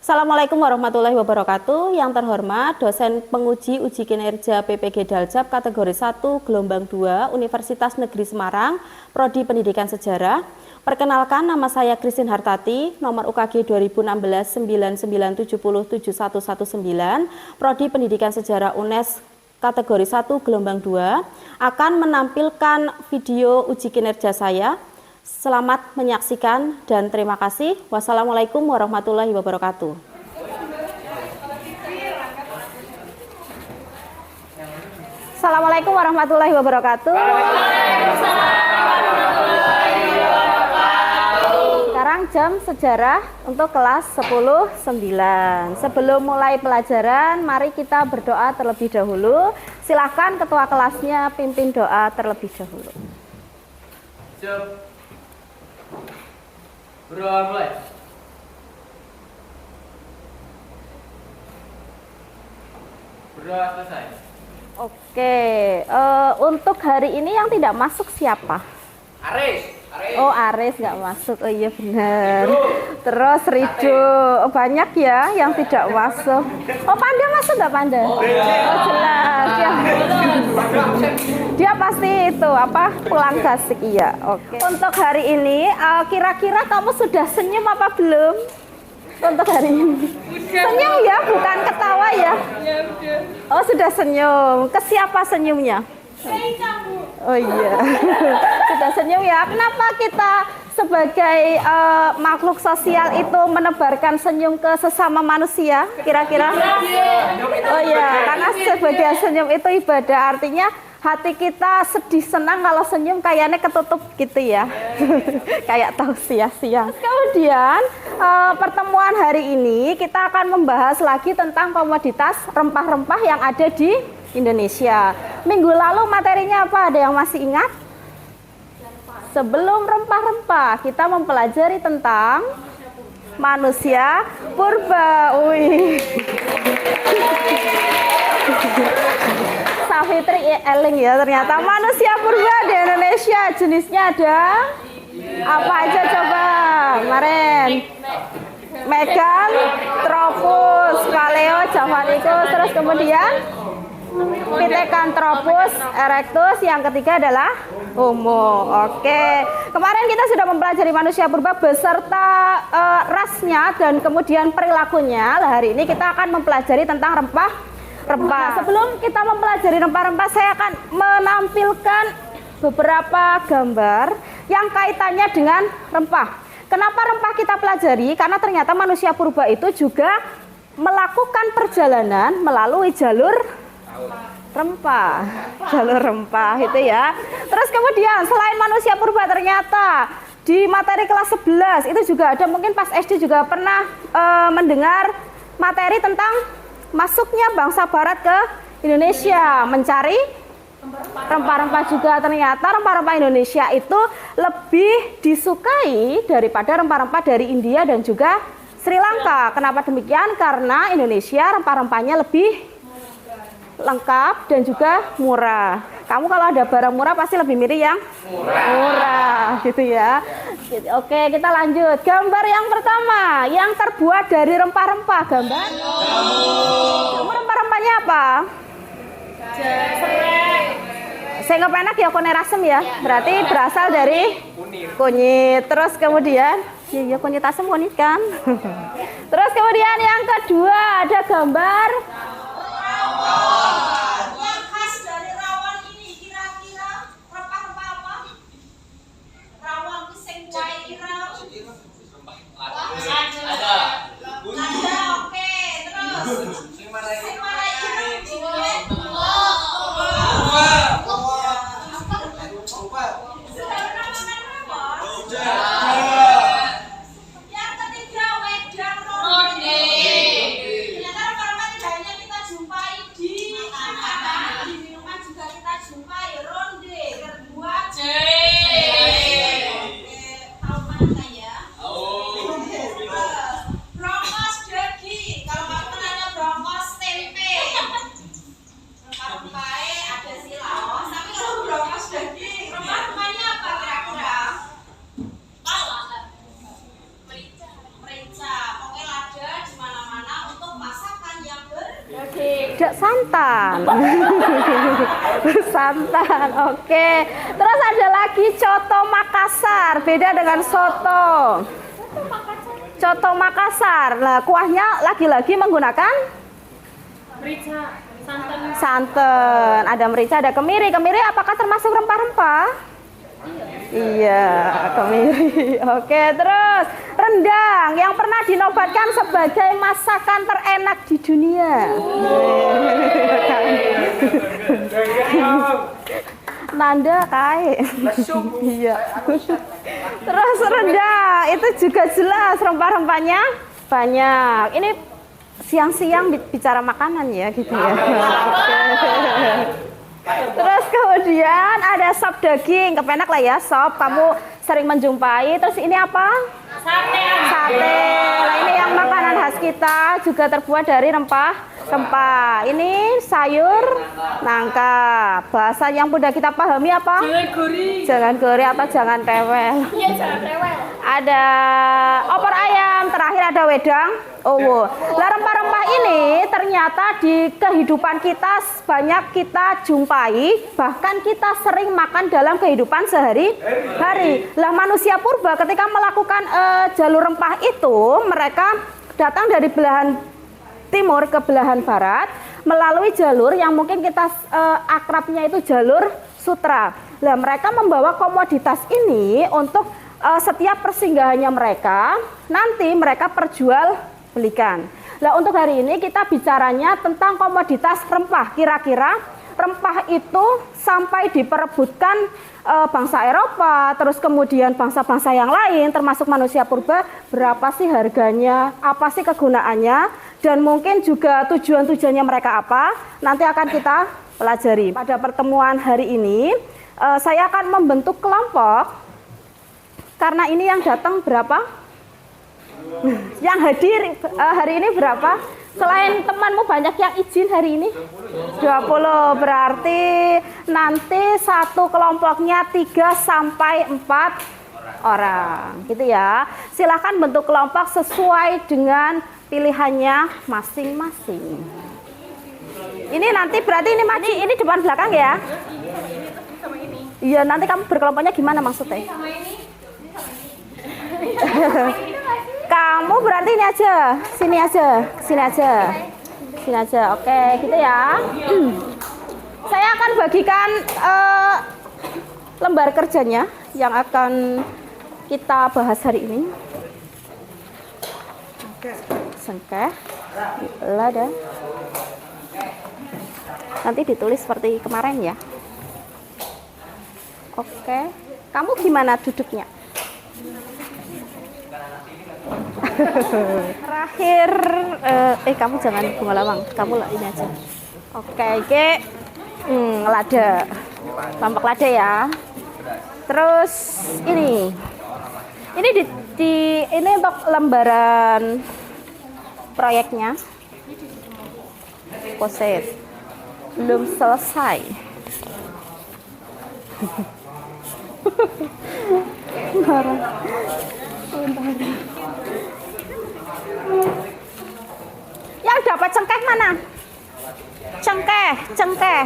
Assalamualaikum warahmatullahi wabarakatuh. Yang terhormat dosen penguji uji kinerja PPG Daljab kategori 1 gelombang 2 Universitas Negeri Semarang, Prodi Pendidikan Sejarah. Perkenalkan, nama saya Christine Hartati, nomor UKG 2016-99707119, Prodi Pendidikan Sejarah UNES kategori 1 gelombang 2, akan menampilkan video uji kinerja saya. Selamat menyaksikan dan terima kasih. Wassalamualaikum warahmatullahi wabarakatuh. Assalamualaikum warahmatullahi wabarakatuh. Sekarang jam sejarah untuk kelas 10.9. Sebelum mulai pelajaran, mari kita berdoa terlebih dahulu. Silakan ketua kelasnya pimpin doa terlebih dahulu. Berdoa mulai. Berdoa selesai. Oke, untuk hari ini yang tidak masuk siapa? Aris. Oh, Aris nggak masuk. Oh iya benar. Terus Rido, oh, banyak ya yang tidak masuk. Oh, Panda masuk nggak Panda? Oh jelas ya. Dia pasti itu apa pulang gasik iya. Oke. Untuk hari ini kira-kira kamu sudah senyum apa belum? Untuk hari ini. Senyum ya, bukan ketawa ya. Oh sudah senyum. Ke siapa senyumnya? Oh iya. Sudah senyum ya. Kenapa kita sebagai makhluk sosial itu menebarkan senyum ke sesama manusia kira-kira? Oh iya, karena sebagai senyum itu ibadah, artinya hati kita sedih senang kalau senyum kayaknya ketutup gitu ya. Kayak tausiah siang. Kemudian pertemuan hari ini kita akan membahas lagi tentang komoditas rempah-rempah yang ada di Indonesia. Minggu lalu materinya apa? Ada yang masih ingat? Sebelum rempah-rempah kita mempelajari tentang manusia purba. Wih. Safitri Eling ya, ternyata manusia purba di Indonesia jenisnya ada apa aja coba? Kemarin Megan, Tropus, Paleo, Javanicus, terus kemudian Pithecanthropus erectus, yang ketiga adalah Homo. Oke, kemarin kita sudah mempelajari manusia purba beserta rasnya dan kemudian perilakunya. Hari ini kita akan mempelajari tentang rempah-rempah. Sebelum kita mempelajari rempah-rempah, saya akan menampilkan beberapa gambar yang kaitannya dengan rempah. Kenapa rempah kita pelajari? Karena ternyata manusia purba itu juga melakukan perjalanan melalui jalur rempah, jalur rempah itu ya. Terus kemudian selain manusia purba, ternyata di materi kelas 11 itu juga ada, mungkin pas SD juga pernah mendengar materi tentang masuknya bangsa barat ke Indonesia mencari rempah-rempah juga. Ternyata rempah-rempah Indonesia itu lebih disukai daripada rempah-rempah dari India dan juga Sri Lanka. Kenapa demikian? Karena Indonesia rempah-rempahnya lebih lengkap dan juga murah. Kamu kalau ada barang murah pasti lebih milih yang murah gitu ya. Oke, kita lanjut. Gambar yang pertama yang terbuat dari rempah-rempah. Gambar rempah-rempahnya apa? Saya kepenak ya konerasem ya. Berarti berasal dari kunyit. Terus kemudian ya kunyit asem kunyit kan. Terus kemudian yang kedua ada gambar yang khas dari rawon ini, kira-kira rempah-rempah apa? Rawon pisang kuai kira. Ada. Oke, terus. Sing marai Yang ketiga wedang ronde. Santan. Santan, oke. Terus ada lagi coto Makassar, beda dengan soto. Coto Makassar. Nah, kuahnya lagi-lagi menggunakan Merica, santan. santan. Ada merica, ada kemiri. Kemiri apakah termasuk rempah-rempah? Iya, kemiri. Oke, terus rendang yang pernah dinobatkan sebagai masakan terenak di dunia. Nanda kai. Iya. Terus rendang itu juga jelas rempah-rempahnya banyak. Ini siang-siang bicara makanan ya gitu ya. Terus kemudian ada sop daging, kepenak lah ya sop. Kamu sering menjumpai. Terus ini apa? Sate. Sate. Nah ini yang makanan khas kita juga terbuat dari rempah. Ini sayur nangka. Bahasa yang mudah kita pahami apa? Jangan gurih. Jangan gori atau jangan rewel. Iya, jangan rewel. Ada opor ayam, terakhir ada wedang. Oh, lah rempah-rempah ini ternyata di kehidupan kita banyak kita jumpai, bahkan kita sering makan dalam kehidupan sehari-hari. Lah manusia purba ketika melakukan jalur rempah itu, mereka datang dari belahan timur ke belahan barat melalui jalur yang mungkin kita akrabnya itu jalur sutra. Lah mereka membawa komoditas ini untuk setiap persinggahannya mereka, nanti mereka perjualbelikan. Nah untuk hari ini kita bicaranya tentang komoditas rempah. Kira-kira rempah itu sampai diperebutkan bangsa Eropa, terus kemudian bangsa-bangsa yang lain, termasuk manusia purba, berapa sih harganya, apa sih kegunaannya, dan mungkin juga tujuan-tujuannya mereka apa, nanti akan kita pelajari. Pada pertemuan hari ini, saya akan membentuk kelompok. Karena ini yang datang berapa? Yang hadir hari ini berapa? Selain temanmu banyak yang izin hari ini? 20. Berarti nanti satu kelompoknya 3 sampai 4 orang. Gitu ya. Silahkan bentuk kelompok sesuai dengan pilihannya masing-masing. Ini nanti berarti ini depan belakang ya? Iya, nanti kamu berkelompoknya gimana maksudnya? Kamu berarti ini aja, sini aja, oke, gitu ya. Saya akan bagikan lembar kerjanya yang akan kita bahas hari ini. Sengkeh, lada. Nanti ditulis seperti kemarin ya. Oke, kamu gimana duduknya? Terakhir, kamu jangan bunga lawang, kamu ini aja. Oke, lada, kelompok lada ya. Terus ini ini untuk lembaran proyeknya. Poset, belum selesai. Yang dapat cengkeh mana? Cengkeh.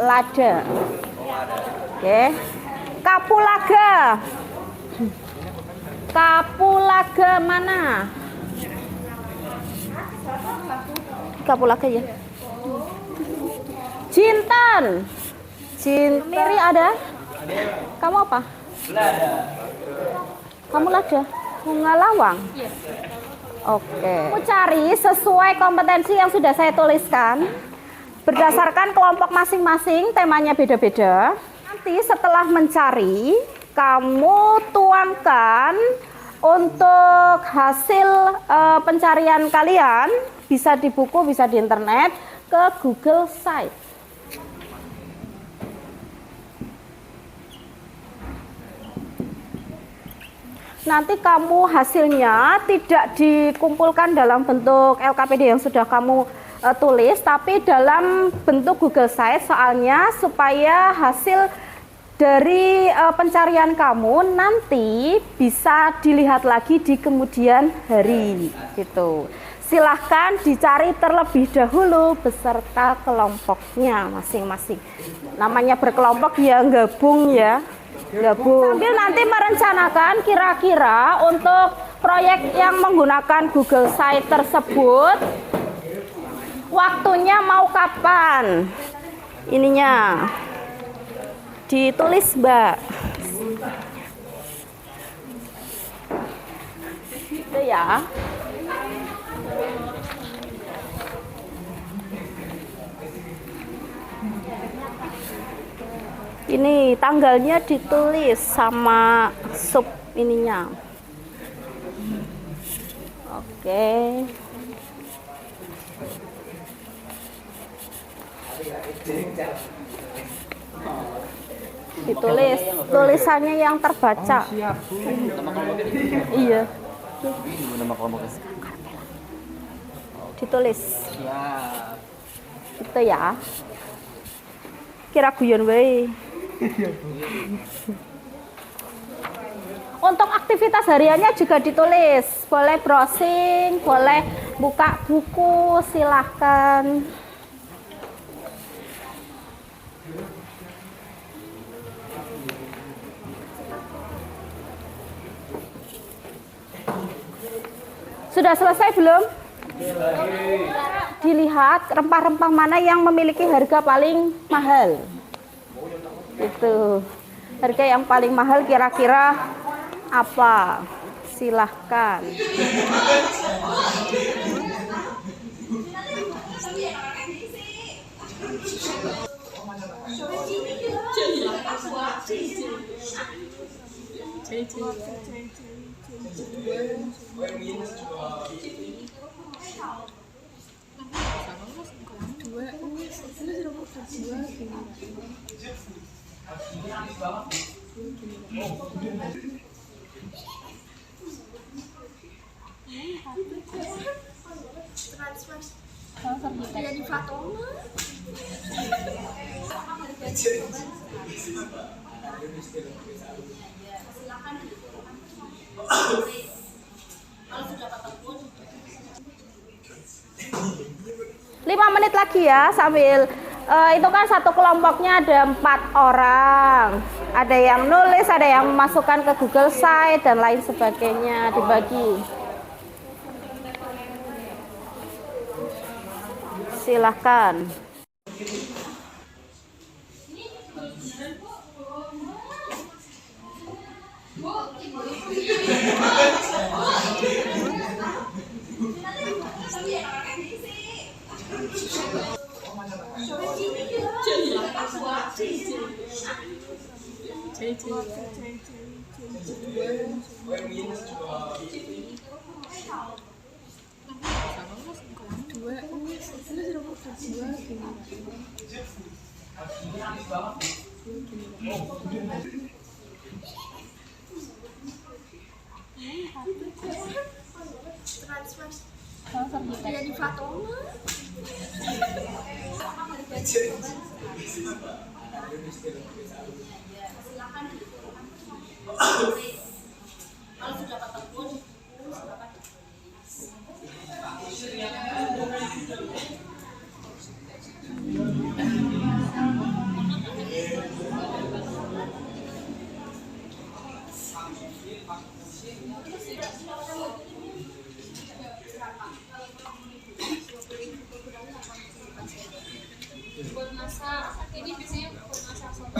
Lada. Oke. Kapulaga mana? Kapulaga ya. Jinten. Miri ada? Kamu apa? Kamu lada? Bunga lawang? Oke. Kamu cari sesuai kompetensi yang sudah saya tuliskan. Berdasarkan kelompok masing-masing, temanya beda-beda. Nanti setelah mencari, kamu tuangkan untuk hasil pencarian kalian, bisa di buku, bisa di internet, ke Google Site. Nanti kamu hasilnya tidak dikumpulkan dalam bentuk LKPD yang sudah kamu tulis, tapi dalam bentuk Google Site, soalnya supaya hasil dari pencarian kamu nanti bisa dilihat lagi di kemudian hari gitu. silahkan dicari terlebih dahulu beserta kelompoknya masing-masing. Namanya berkelompok ya gabung ya, gabung. Sambil nanti merencanakan kira-kira untuk proyek yang menggunakan Google Site tersebut, waktunya mau kapan? Ininya ditulis, Mbak. Itu ya. Ini tanggalnya ditulis sama sub ininya. Oke. Ditulis tulisannya yang terbaca. Iya. Ditulis. Itu ya. Kira guyon wae. Untuk aktivitas hariannya juga ditulis. Boleh browsing, boleh buka buku, silahkan. Sudah selesai belum? Dilihat rempah-rempah mana yang memiliki harga paling mahal. Itu harga yang paling mahal kira-kira apa? Silahkan. Lima menit lagi ya sambil itu kan satu kelompoknya ada 4 orang. Ada yang nulis, ada yang memasukkan ke Google Site dan lain sebagainya, dibagi. Silahkan. Buat masak ini biasanya buat masak soto.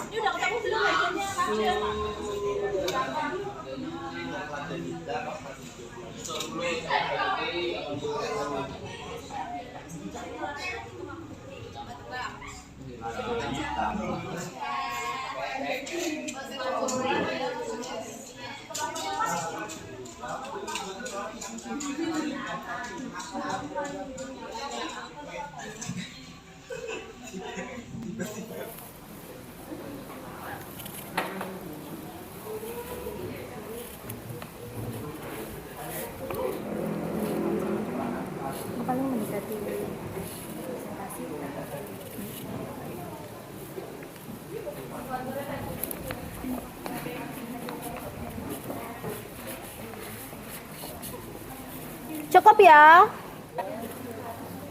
Ini udah ketemu belum harganya? Cukup ya.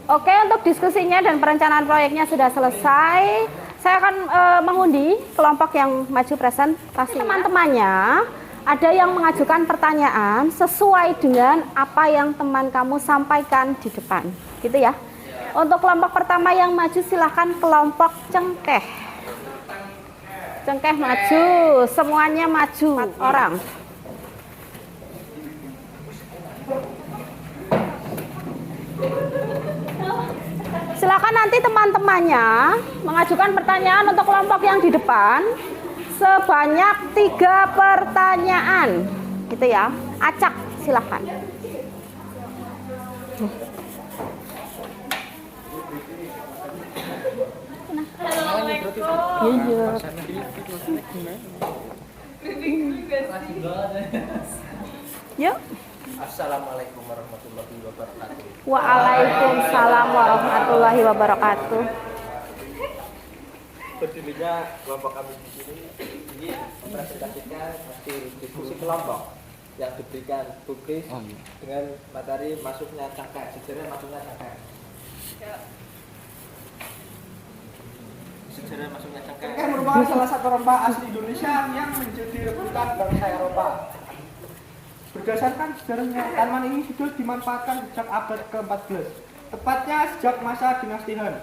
Oke, untuk diskusinya dan perencanaan proyeknya sudah selesai. Saya akan mengundi kelompok yang maju presentasi. Teman-temannya ada yang mengajukan pertanyaan sesuai dengan apa yang teman kamu sampaikan di depan. Gitu ya. Untuk kelompok pertama yang maju silahkan kelompok cengkeh. Cengkeh maju, semuanya maju. 4 orang. Silakan nanti teman-temannya mengajukan pertanyaan untuk kelompok yang di depan sebanyak 3 pertanyaan, gitu ya. Acak, silakan. Yuk. Assalamualaikum warahmatullahi wabarakatuh. Waalaikumsalam warahmatullahi wabarakatuh. Berdirinya kelompok kami di sini ini mempresentasikan hasil diskusi kelompok yang diberikan publis dengan materi masuknya cangkeh, sejarah masuknya cangkeh. Sejarah masuknya cangkeh. Cengkeh merupakan salah satu rempah asli Indonesia yang menjadi rebutan bangsa Eropa. Berdasarkan sejarahnya, tanaman ini sudah dimanfaatkan sejak abad ke-14, tepatnya sejak masa dinasti Han.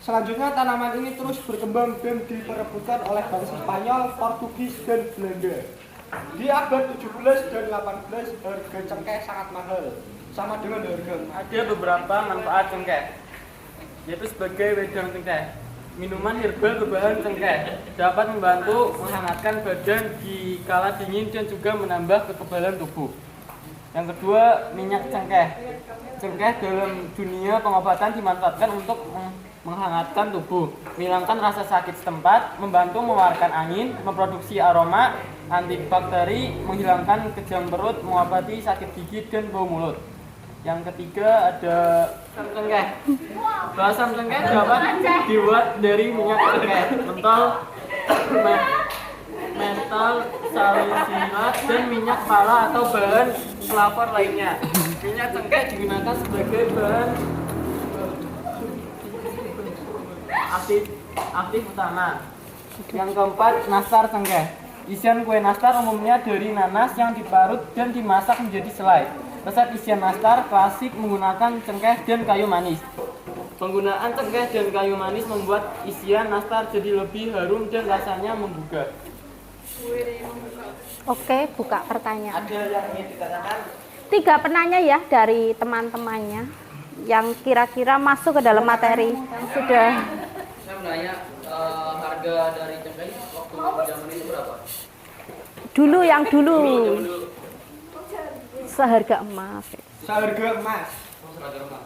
Selanjutnya tanaman ini terus berkembang dan diperebutkan oleh bangsa Spanyol, Portugis, dan Belanda. Di abad 17 dan 18, harga cengkeh sangat mahal, sama dengan harga emas. Ada beberapa manfaat cengkeh, yaitu sebagai wedang cengkeh. Minuman herbal berbahan cengkeh dapat membantu menghangatkan badan di kala dingin dan juga menambah kekebalan tubuh. Yang kedua, minyak cengkeh. Cengkeh dalam dunia pengobatan dimanfaatkan untuk menghangatkan tubuh, menghilangkan rasa sakit setempat, membantu mengeluarkan angin, memproduksi aroma, antibakteri, menghilangkan kejang perut, mengobati sakit gigi dan bau mulut. Yang ketiga ada balsam cengkeh. Balsam cengkeh dapat dibuat dari minyak cengkeh, mentol, salisilat, dan minyak pala atau bahan pelapor lainnya. Minyak cengkeh digunakan sebagai bahan aktif utama. Yang keempat, nastar cengkeh. Isian kue nastar umumnya dari nanas yang diparut dan dimasak menjadi selai. Resep isian nastar klasik menggunakan cengkeh dan kayu manis. Penggunaan cengkeh dan kayu manis membuat isian nastar jadi lebih harum dan rasanya menggugah. Oke, buka pertanyaan. Ada yang ingin ditanyakan? 3 penanya ya dari teman-temannya yang kira-kira masuk ke dalam materi. Sudah. Saya menanya harga dari cengkeh waktu zaman itu berapa? Dulu yang dulu. Dulu. Seharga emas. Seharga emas.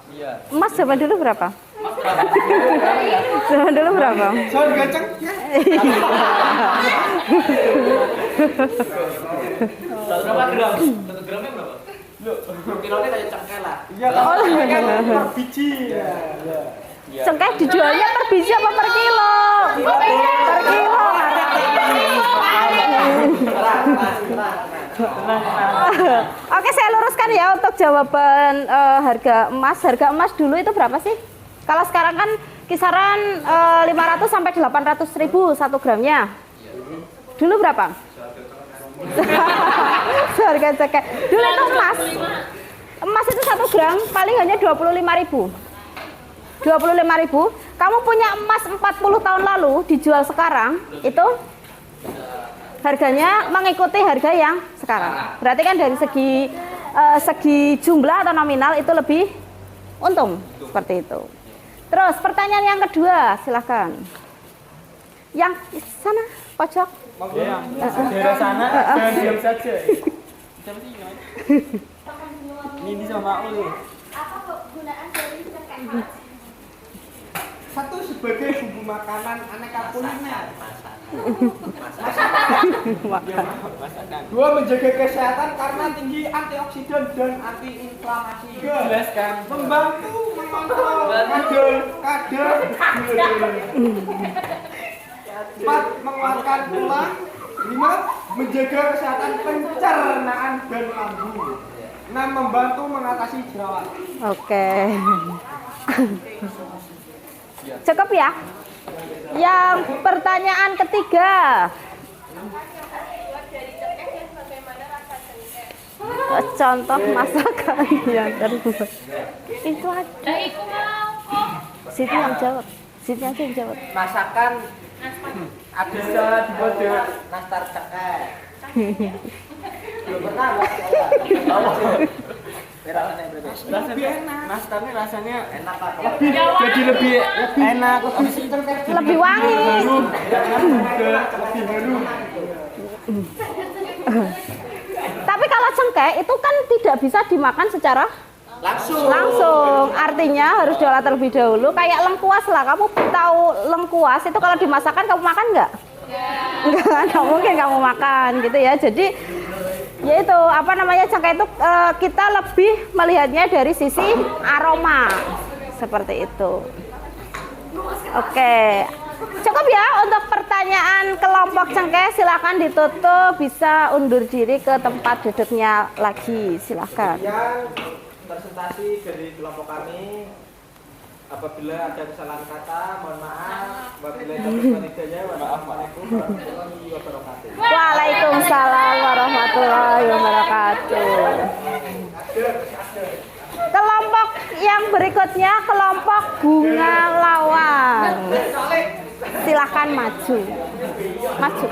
Iya. Emas zaman dulu berapa? Mas berapa? Zaman dulu berapa? Seharga cengkeh. Berapa gram? 1 gramnya berapa? Kilonya kayak cengkeh lah. Iya, kan per biji. Ya. Cengkeh dijualnya per biji apa per kilo? Per kilo. Oke, saya luruskan ya untuk jawaban harga emas. Harga emas dulu itu berapa sih? Kalau sekarang kan kisaran 500 sampai 800 ribu 1 gramnya. Dulu berapa? Seharga cengkeh. Dulu itu emas. Emas itu 1 gram paling hanya 25.000. 25.000. Kamu punya emas 40 tahun lalu dijual sekarang itu harganya mengikuti harga yang sekarang. Berarti kan dari segi jumlah atau nominal itu lebih untung seperti itu. Terus pertanyaan yang kedua, silakan. Yang di sana pojok. Ya, daerah sana jangan diam saja. Siapa sih ini sama aku. Apa kegunaan dari cengkeh? Satu sebagai bumbu makanan aneka kuliner. Masakan. 2 menjaga kesehatan karena tinggi antioksidan dan antiinflamasi. 3 Jelaskan. membantu mengontrol kadar gula. 4 menguatkan tulang. 5 menjaga kesehatan pencernaan dan lambung. 6. Membantu mengatasi jerawat. Oke. Cukup ya? Yang pertanyaan ketiga. Contoh masakan yang terbuat. Itu aja. Siti yang jawab. Siti aja yang jawab. Masakan bisa dibuat dengan nastar cengkeh. Belum pernah buat saya. Rasanya nastarnya rasanya Enak Pak. jadi lebih enak, Lebih wangi. lebih harum. Tapi kalau cengkeh itu kan tidak bisa dimakan secara langsung. Artinya harus diolah terlebih dahulu. Kayak lengkuas lah. Kamu tahu lengkuas itu kalau dimasakkan kamu makan nggak? Nggak mungkin kamu makan gitu ya. Jadi yaitu apa namanya, cengkeh itu kita lebih melihatnya dari sisi aroma seperti itu. Oke, cukup ya untuk pertanyaan kelompok cengkeh. Silakan ditutup, bisa undur diri ke tempat duduknya lagi, silakan. Yang presentasi dari kelompok kami, apabila ada kesalahan kata mohon maaf, apabila ada pertanyaannya wassalamualaikum warahmatullahi wabarakatuh. Waalaikumsalam warahmatullahi wabarakatuh. Kelompok yang berikutnya kelompok bunga lawang. Silahkan maju. Maju.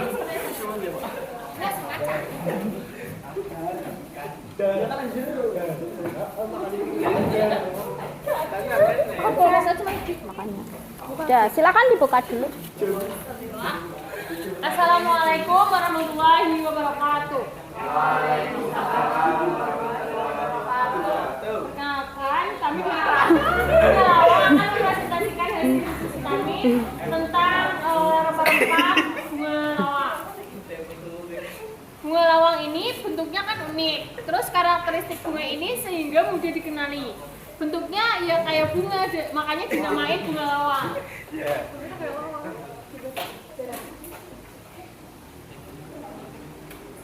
Makanya. Udah, silakan dibuka dulu. Assalamualaikum warahmatullahi wabarakatuh. Kenalkan, kami akan mempresentasikan hasil diskusi kami tentang rempah-rempah bunga lawang. Bunga lawang ini bentuknya kan unik. Terus karakteristik bunga ini sehingga mudah dikenali. Bentuknya ya kayak bunga, makanya dinamain bunga lawang.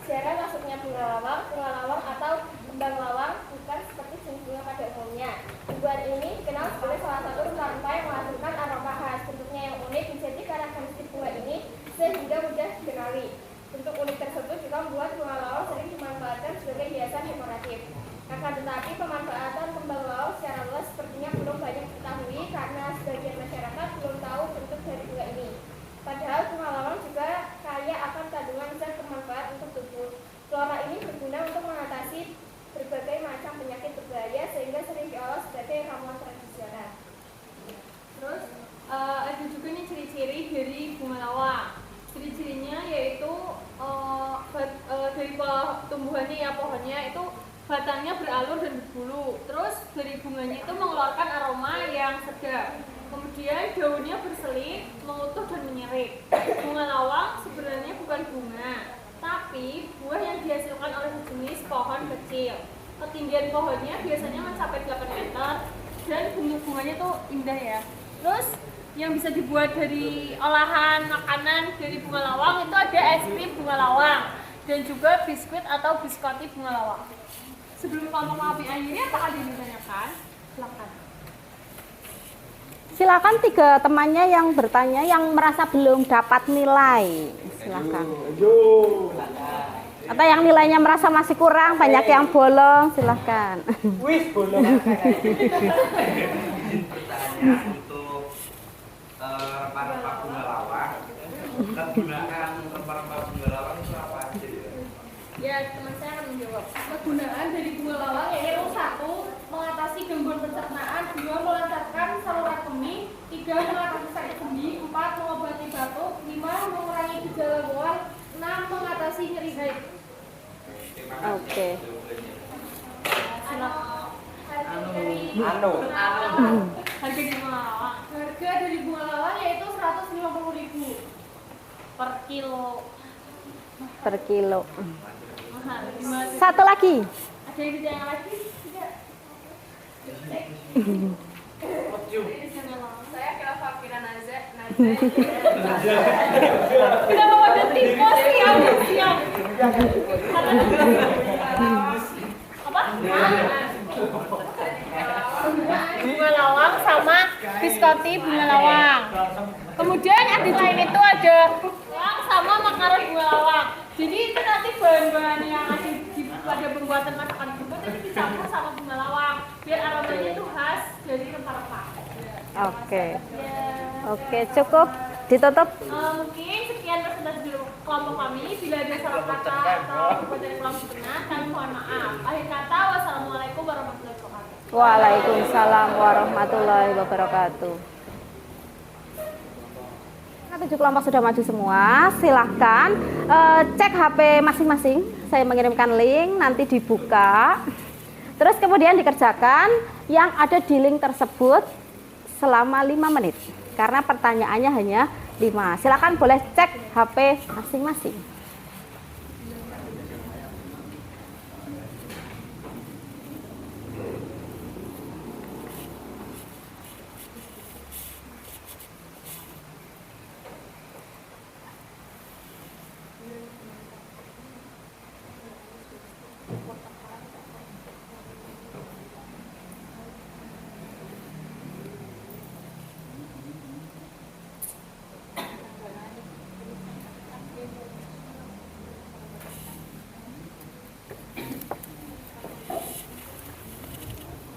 Sejarah masuknya bunga lawang atau kembang lawang bukan seperti jenis bunga pada umumnya. Tumbuhan ini dikenal sebagai salah satu rempah yang menghasilkan aroma khas. Bentuknya yang unik menjadi karakteristik bunga ini sehingga mudah dikenali. Bentuk unik tersebut juga membuat bunga lawang sering dimanfaatkan sebagai hiasan dekoratif. Akan tetapi pemanfaatan kembang lawang secara luas sepertinya belum banyak diketahui karena sebagian masyarakat belum tahu bentuk dari bunga ini. Padahal bunga lawang juga kaya akan kandungan zat bermanfaat untuk tubuh. Flora ini berguna untuk mengatasi berbagai macam penyakit berbahaya sehingga sering diolah sebagai ramuan tradisional. Terus ada juga nih ciri-ciri dari bunga lawang. Ciri-cirinya yaitu dari tumbuhannya ya, pohonnya itu batangnya beralur dan berbulu. Terus dari bunganya itu mengeluarkan aroma yang sedap. Kemudian daunnya berselip, mengutuh dan menyerip. Bunga lawang sebenarnya bukan bunga, tapi buah yang dihasilkan oleh sejenis pohon kecil. Ketinggian pohonnya biasanya mencapai 8 meter dan bentuk bunganya tuh indah ya. Terus yang bisa dibuat dari olahan makanan dari bunga lawang itu ada es krim bunga lawang dan juga biskuit atau biskoti bunga lawang. Sebelum kelompok mengambil ini, apakah ada yang ditanyakan? Silakan. Silakan 3 temannya yang bertanya yang merasa belum dapat nilai. Silakan. Atau yang nilainya merasa masih kurang, banyak yang bolong, silakan. Wis bolong. Untuk rempah-rempah bunga lawang, kegunaan rempah-rempah bunga lawang itu apa aja ya? Ya, teman saya akan menjawab. Kegunaan dari bunga lawang yaitu 1. Mengatasi gangguan pencernaan, 2. Melancarkan saluran kemih, 3. Mengatasi sakit sendi, 4. Mengobati batuk, 5. Mengurangi gejala mual, 6. Mengatasi nyeri haid. Oke. Harga dari bunga lawang. Harga dari bunga lawang yaitu 150.000 per kilo. Per kilo. Mahal. Gimana? Satu lagi. Ada yang ditanya lagi? Tidak. Saya kira Fakira Naza. Kenapa pada tipe siap? Apa? bunga lawang sama biskoti bunga lawang. Kemudian yang di lain itu ada lawang sama makaron bunga lawang. Jadi itu nanti bahan-bahan yang ada pada pembuatan masakan bubur itu dicampur sama bunga lawang biar aromanya itu khas dari rempah-rempah. Oke. Oke, cukup ditutup. Mungkin sekian presentasi dari kelompok kami. Bila ada salah kata atau perbuatan yang kurang berkenan, kami mohon maaf. Akhir kata, wassalamualaikum warahmatullahi wabarakatuh. Waalaikumsalam warahmatullahi wabarakatuh. Nah, 7 kelompok sudah maju semua. Silahkan cek HP masing-masing. Saya mengirimkan link, nanti dibuka. Terus kemudian dikerjakan yang ada di link tersebut selama 5 menit. Karena pertanyaannya hanya 5. Silakan boleh cek HP masing-masing.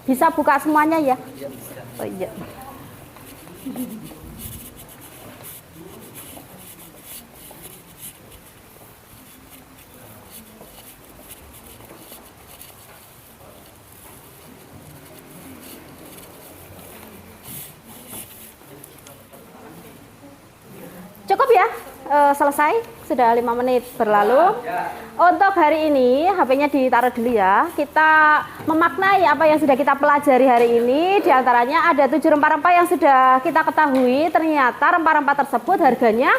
Bisa buka semuanya ya? Oh iya. Cukup ya? Selesai? Sudah 5 menit berlalu. Untuk hari ini HP-nya ditaruh dulu ya. Kita memaknai apa yang sudah kita pelajari hari ini. Di antaranya ada 7 rempah-rempah yang sudah kita ketahui. Ternyata rempah-rempah tersebut harganya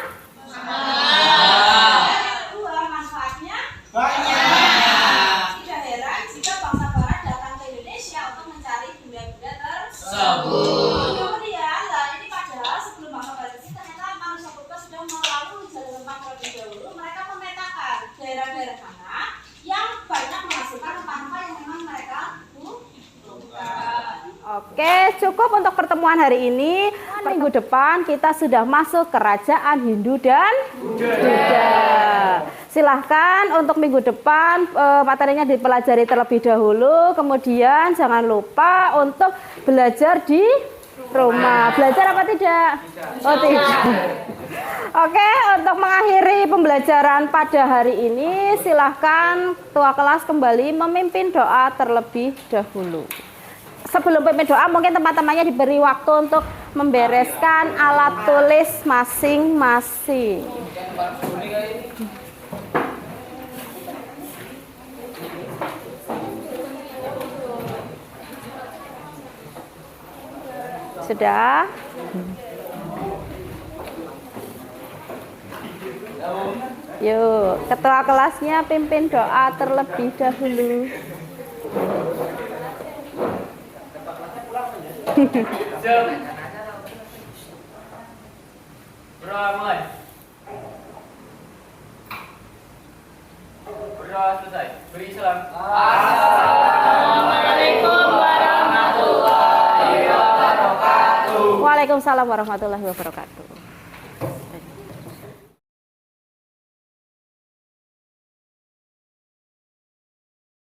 Kedua, manfaatnya banyak. Tidak heran jika bangsa barat datang ke Indonesia untuk mencari benda-benda tersebut. Kemudian, ini padahal sebelum bangsa barat ini ternyata manusia purba sudah melalui jalur rempah terlebih dahulu. Mereka memetakan daerah-daerah mana yang banyak menghasilkan rempah-rempah yang memang mereka butuhkan. Oke, cukup untuk pertemuan hari ini. Minggu depan kita sudah masuk kerajaan Hindu dan Buddha. Silahkan untuk minggu depan materinya dipelajari terlebih dahulu. Kemudian jangan lupa untuk belajar di rumah. Belajar apa tidak? Oh tidak. Oke, untuk mengakhiri pembelajaran pada hari ini, silahkan ketua kelas kembali memimpin doa terlebih dahulu. Sebelum pimpin doa, mungkin teman-temannya diberi waktu untuk membereskan alat tulis masing-masing. Sudah? Yuk, ketua kelasnya pimpin doa terlebih dahulu. Mulai. Berdoa selesai. Beri salam. Assalamualaikum warahmatullahi wabarakatuh. Waalaikumsalam warahmatullahi wabarakatuh.